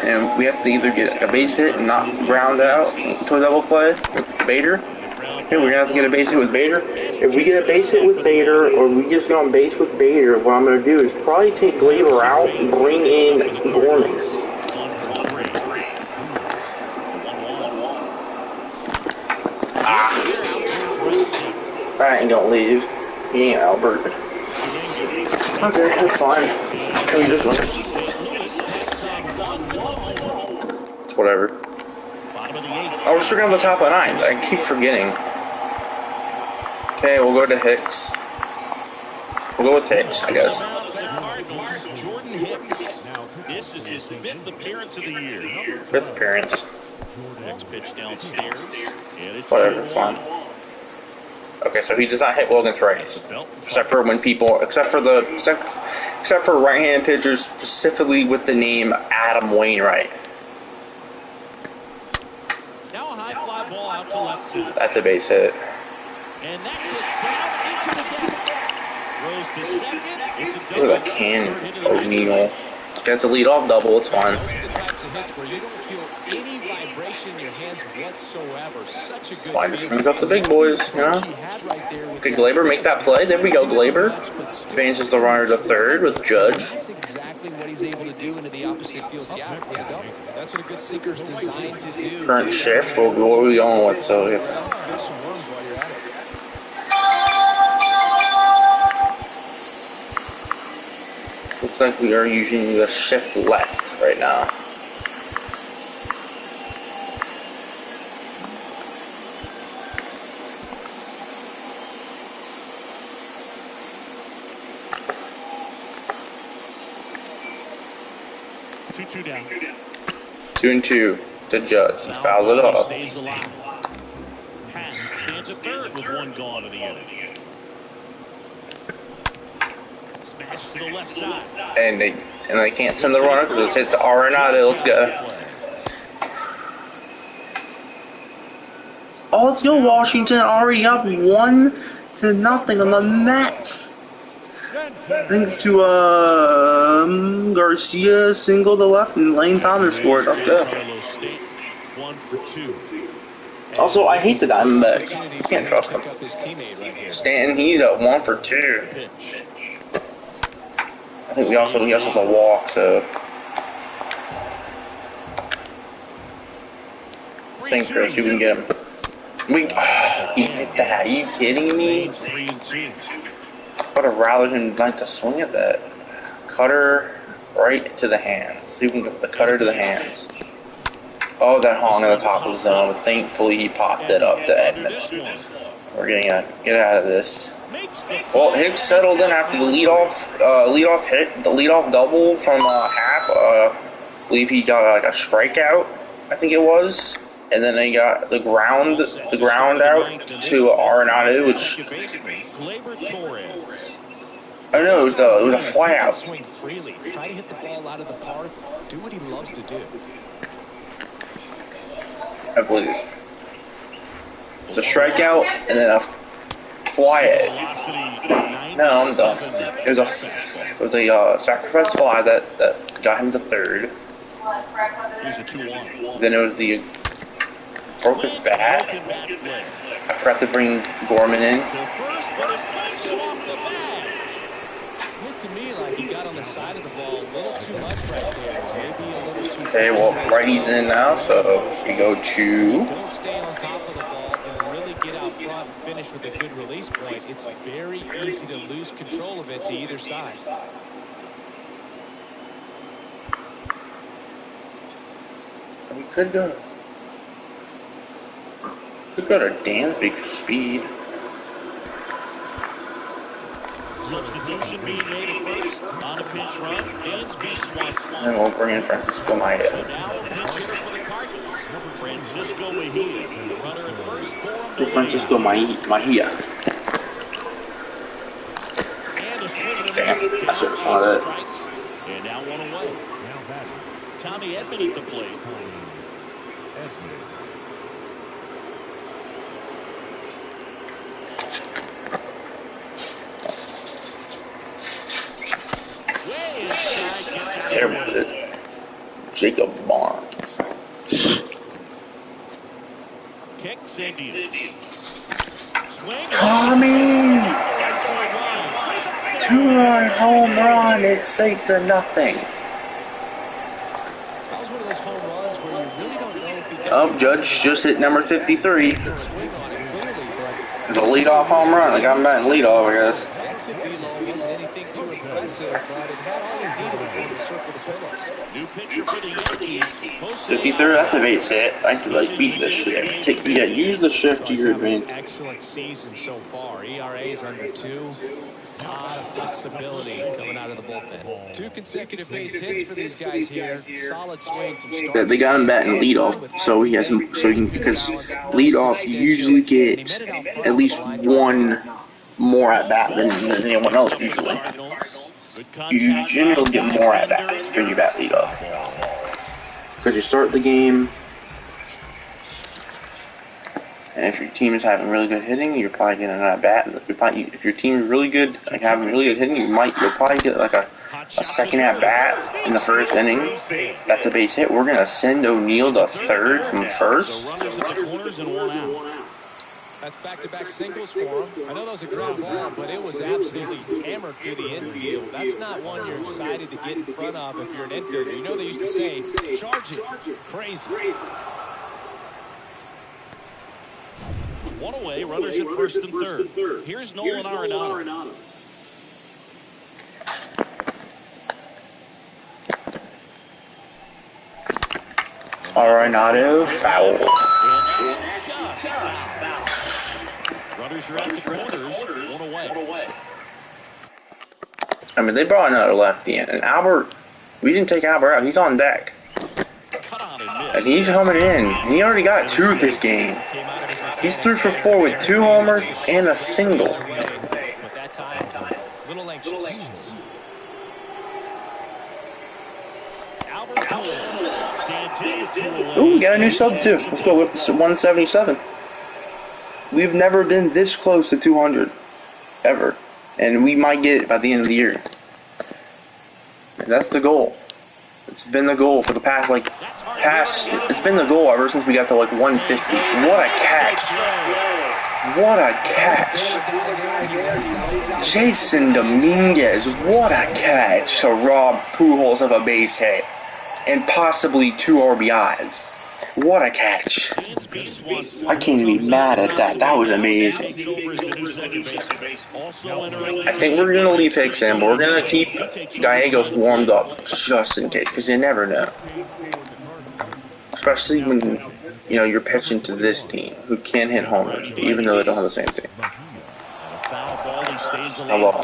And we have to either get a base hit and not ground out to a double play with Bader. Okay, we're going to have to get a base hit with Bader. If we get a base hit with Bader, or we just get on base with Bader, what I'm going to do is probably take Glaber out and bring in Gorman. That ain't going to leave. He ain't Albert. Okay, that's fine. We just win. Whatever. Oh, we're still on the top of the 9th. I keep forgetting. Okay, we'll go to Hicks. We'll go with Hicks, I guess. Jordan Hicks. This is his 5th appearance of the year. 5th appearance. Next pitch downstairs. Whatever, it's fine. Okay, so he does not hit well against righties, except for right-handed pitchers, specifically with the name Adam Wainwright. Now a high fly ball out to left field. That's a base hit. And that gets down into the gap. Throws to second. It's a Look double. at that can O'Neal. Gets a lead-off double. It's fine. Those are the types of hits where you don't feel any vibration in your hands whatsoever. Such a good Fine, just feeling. brings up the big boys, you know? Could Glaber make that play? There we go, Glaber. Advances the runner to third with Judge. That's exactly what he's able to do into the opposite field gap for the double. That's what a good sinker's designed to do. Current shift, what are we going with? So, yeah. Kill some worms while you're at it. Looks like we are using the shift left right now. Two down. 2-2 to Judge. He fouls it off. Stays alive. Pat stands at third with one gone to the inning. Smash to the left side. And they can't send the runner because it's hit to Arenado. Let's go. Oh, let's go, Washington. Already up 1-0 on the Mets. Thanks to Garcia single to left and Lane Thomas scored. Let's go. 1 for 2. Also, I hate the Diamondbacks. Can't trust them. Stanton, he's at 1 for 2. I think he also has a walk, so. Sinker, see if we can get him. He hit that. Are you kidding me? 3-2. Would have rather him like to swing at that. Cutter right to the hands. See if we can get the cutter to the hands. Oh, that hung in the top of the zone. Thankfully, he popped it up to Edmund. We're getting get out of this. Well, Hicks settled in after the leadoff hit, the leadoff double from Happ. I believe he got like a strikeout, I think it was, and then they got the ground out to Arenado, which I know it was a fly out. Swing freely. Try to hit the ball out of the park. Do what he loves to do. I believe it's a strikeout and then a fly it. No, I'm done. It was a sacrifice fly that got him to third. Then it was the broke his bat. I forgot to bring Gorman in. Looked to me like he got on the side of the ball a little too much right there. Maybe a little too. Okay, well, righty's in now, so we go to. Don't stay on top of the ball and really get out front and finish with a good release point. It's very easy to lose control of it to either side. We could go to Dansby speed. Substitution being made at first on a pinch run. Dansby Swanson. And we'll bring in Francisco Mejia. So now a pinch hitter for the Cardinals. Francisco Mejia. Runner at first for him. Francisco Mejia. And a swing and a Damn, miss. I should have saw that. Strikes. And now one away. Tommy Edman at the plate. There was it. Jacob Barnes. Kicks and deals. Swing. Coming! 2-run home run. It's 8-0. That was one of those home runs where you really don't know if he got Oh, Judge just hit number 53. a good swing on it clearly, but The leadoff home run. I got him batting leadoff, I guess. exit velo wasn't anything too impressive, but it had all he needed before the circle the pillows. New pitcher for the Yankees. 53, that's a base hit. I have to like beat this shit. Use the shift to your advantage. Excellent season so far. ERA is under 2. A lot of flexibility coming out of the bullpen. 2 consecutive base hits for these guys here. Solid swing from start. They got him batting leadoff, so he can because leadoff usually get at least one more at bat than anyone else usually. You generally get more at bats when you bat leadoff because you start the game And if your team is having really good hitting, you're probably getting an at bat. If your team is really good, like having really good hitting, you'll probably get like a second at bat in the first inning. That's a base hit. We're gonna send O'Neill to third from first. So runners at the corners and 1 out. That's back-to-back singles for him. I know that was a ground ball, but it was absolutely hammered through the infield. That's not one you're excited to get in front of if you're an infielder. You know they used to say, charge it. Crazy. 1 away, runners at first and third. Here's Nolan Arenado. Arenado, foul. Runners are at the corners, 1 away. I mean, they brought another lefty in, and Albert, we didn't take Albert out. He's on deck. Cut on and miss. And he's coming in. And he already got 2 this game. He's 3 for 4 with 2 homers and a single. But that time, little anxious. Ooh, we got a new sub too. Let's go with 177. We've never been this close to 200, ever. And we might get it by the end of the year. And that's the goal. It's been the goal for the it's been the goal ever since we got to like 150. What a catch. What a catch. Jason Dominguez, what a catch to rob Pujols of a base hit. And possibly 2 RBIs. What a catch. I can't even be mad at that. That was amazing. I think we're going to leave Hicks in, but we're going to keep Gallegos warmed up just in case, because you never know. Especially when, you're pitching to this team who can hit homers, even though they don't have the same thing. Hello.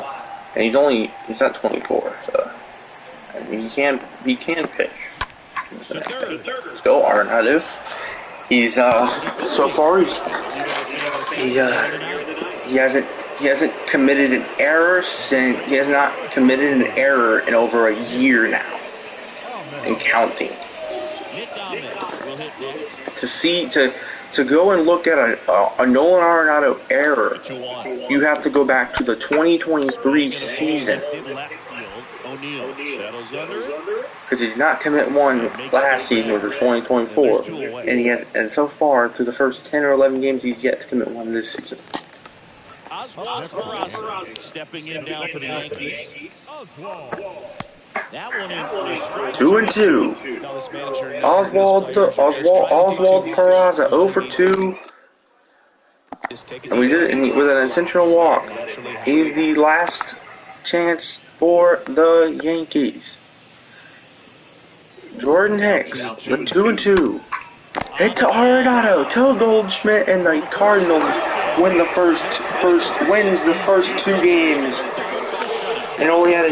And he's not 24, so I mean, he can pitch. Let's go, Arenado. He's so far he hasn't committed an error he has not committed an error in over a year now, and counting. To go and look at a Nolan Arenado error, you have to go back to the 2023 season. Because he did not commit one last season, which was 2024, and so far through the first 10 or 11 games, he's yet to commit one this season. Oswald Peraza stepping in now for the Yankees. That one in for a strike. 2-2. Oswald Peraza 0 for 2. And we did it with an intentional walk. He's the last chance for the Yankees. Jordan Hicks with 2-2. Hit to Arenado, to Goldschmidt, and the Cardinals wins the first 2 games, and only had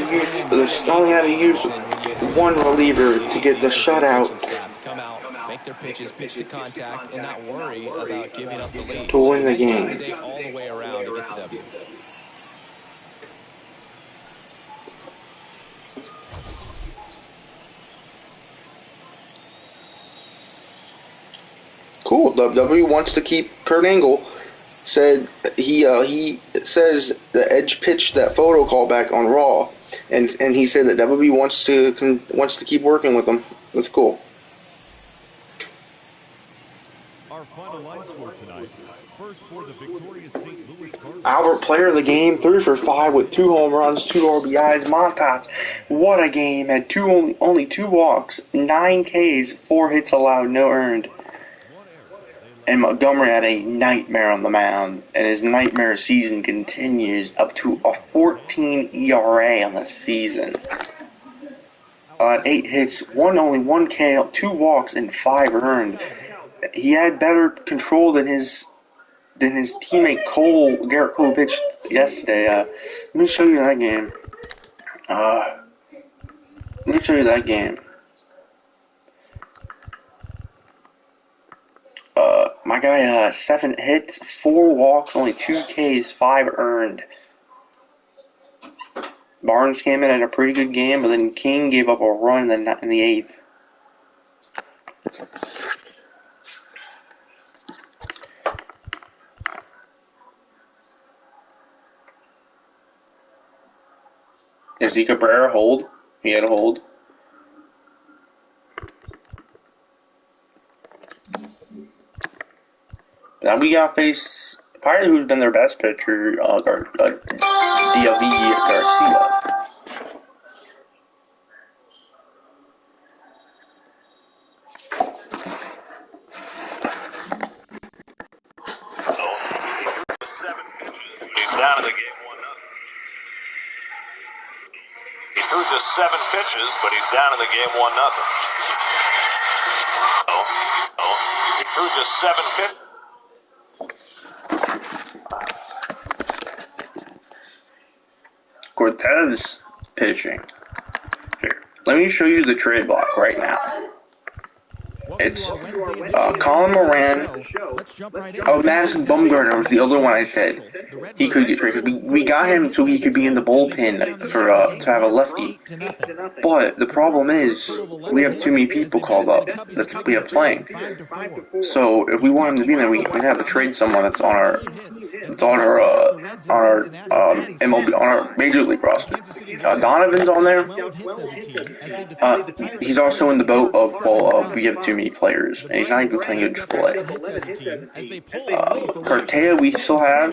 to use 1 reliever to get the shutout. Come out, make their pitches, pitch to contact, and not worry about giving up the lead. To win the game. All the way around to get the W. Cool. WWE wants to keep Kurt Angle. Said he says the Edge pitched that photo callback on Raw, and he said that WWE wants to keep working with him. That's cool. Our final line score tonight. First for the victorious St. Louis Cardinals. Albert, player of the game, 3 for 5 with 2 home runs, 2 RBIs. Montas, what a game! Had only 2 walks, 9 Ks, 4 hits allowed, no earned. And Montgomery had a nightmare on the mound, and his nightmare season continues up to a 14 ERA on the season. 8 hits, only 1 K, 2 walks, and 5 earned. He had better control than his teammate Garrett Cole pitched yesterday. Let me show you that game. My guy, 7 hits, 4 walks, only 2 Ks, 5 earned. Barnes came in at a pretty good game, but then King gave up a run in the 8th. Is he Cabrera hold? He had a hold. Now we got face probably who's been their best pitcher, DLV Garcia. He's down in the game 1-0. He threw just 7 pitches, but he's down in the game 1-0. He threw just 7 pitches. Cortez pitching. Here, let me show you the trade block right now. It's Colin Moran. Oh, Madison Bumgarner was the other one I said he could get traded. We got him so he could be in the bullpen for to have a lefty. But the problem is we have too many people called up that we have playing. So if we want him to be there, we'd have to trade someone that's on our MLB, on our Major League roster. Donovan's on there. He's also in the boat of we have too many players, and he's not even playing in AAA. Cartea we still have.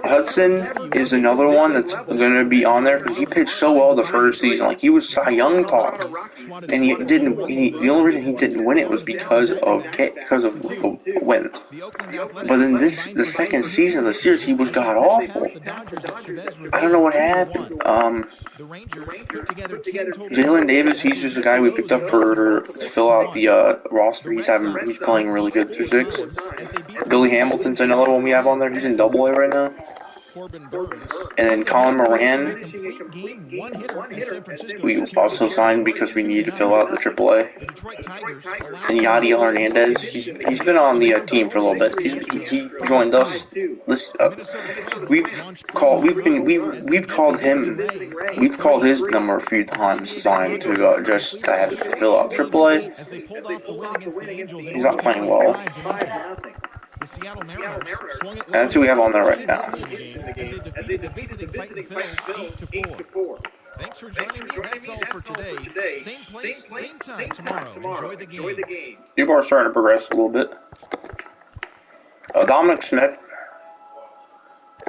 Hudson is another one that's going to be on there because he pitched so well the first season. Like, he was Cy Young talk, and he didn't. The only reason he didn't win it was because of wins. But then the second season of the series, he was god awful. I don't know what happened. Jalen Davis, he's just a guy we picked up to fill out the roster. He's playing really good through 6. Billy Hamilton's another one we have on there. He's in Double A right now. And then Colin Moran, we also signed because we needed to fill out the AAA. And Yadiel Hernandez, he's been on the team for a little bit. He joined us. We've called his number a few times to sign to just to have to fill out AAA. He's not playing well. That's who we have on there right now. Thanks for joining me. That's all for today. Same place, same time tomorrow. Enjoy the games. People are starting to progress a little bit. Dominic Smith,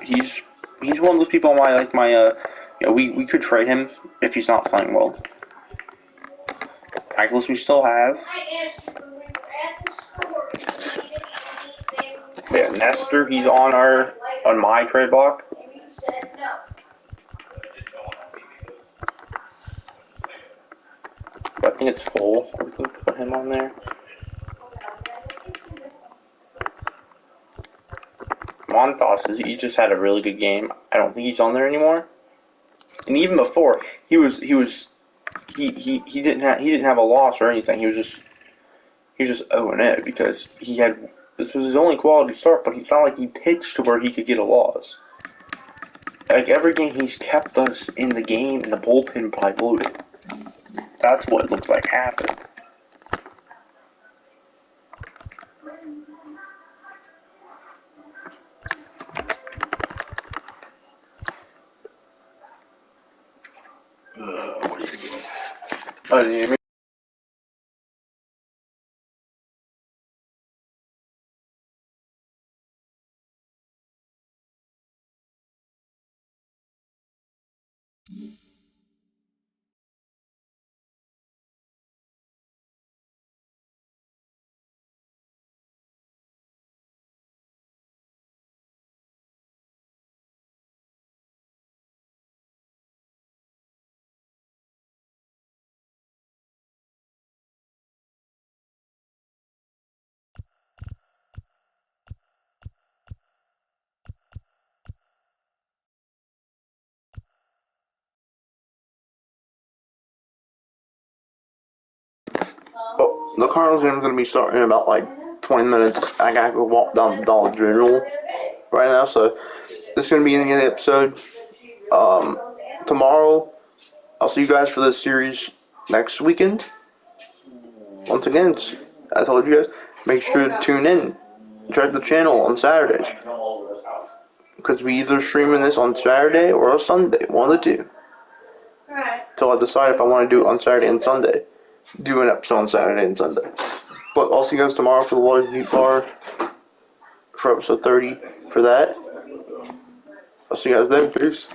he's one of those people on we could trade him if he's not playing well. Nicholas we still have. Yeah, Nestor, he's on my trade block. But I think it's full. We could put him on there. Montas, he just had a really good game. I don't think he's on there anymore. And even before, he didn't have a loss or anything. He was just 0-0 because this was his only quality start, but it's not like he pitched to where he could get a loss. Like, every game he's kept us in the game, and the bullpen probably blew it. That's what it looks like happened. Oh, did you hear me? Oh, the Cardinals game is going to be starting in about 20 minutes. I got to go walk down the Dollar General right now, so this is going to be the end of the episode. Tomorrow, I'll see you guys for this series next weekend. Once again, I told you guys, make sure to tune in. Check the channel on Saturdays. because we either streaming this on Saturday or on Sunday, one of the two. Right. Till I decide if I want to do it on Saturday and Sunday. Do an episode on Saturday and Sunday. But I'll see you guys tomorrow for the Large Meat Bar for episode 30 for that. I'll see you guys then. Peace.